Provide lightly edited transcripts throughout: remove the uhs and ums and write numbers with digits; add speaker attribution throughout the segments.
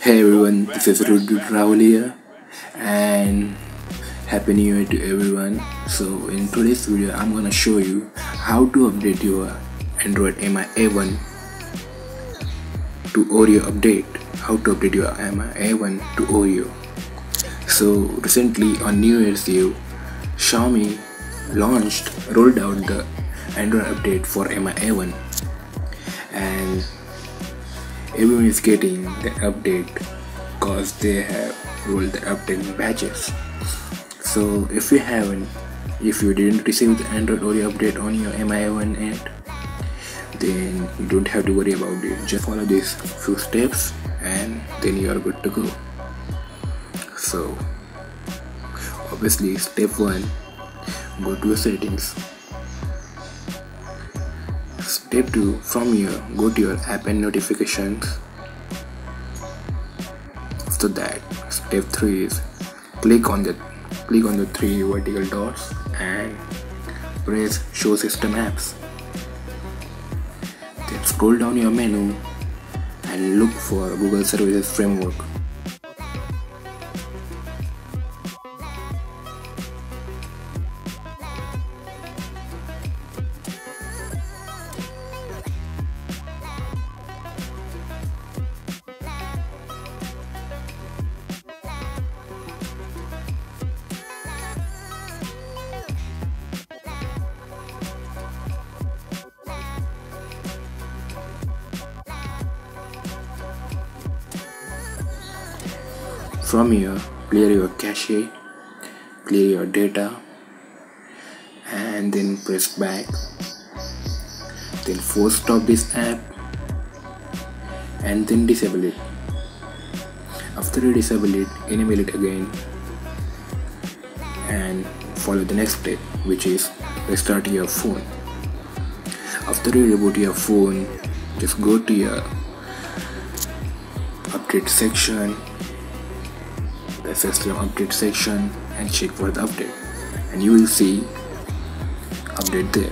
Speaker 1: Hey everyone, this is Rahul here, and Happy New Year to everyone. So in today's video, I'm gonna show you how to update your Android MiA1 to Oreo update. How to update your MiA1 to Oreo. So recently on New Year's Eve, Xiaomi rolled out the Android update for MiA1, and everyone is getting the update because they have rolled the update in batches. So if you didn't receive the Android Oreo update on your MiA1 end, then you don't have to worry about it. Just follow these few steps and then you are good to go. So obviously, step 1, go to your settings. Step 2, from here go to your app and notifications. After that, step 3 is click on the 3 vertical dots and press show system apps. Then scroll down your menu and look for Google Services Framework. From here, clear your cache, clear your data, and then press back. Then force stop this app and then disable it. After you disable it, enable it again and follow the next step, which is restart your phone. After you reboot your phone, just go to your update section, the system update section, and check for the update, and you will see update there.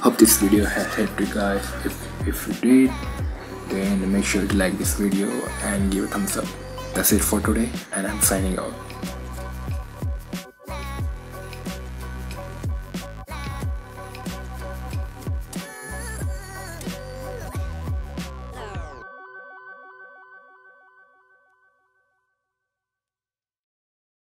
Speaker 1: Hope this video has helped you guys. If you did, then make sure to like this video and give a thumbs up. That's it for today, and I'm signing out.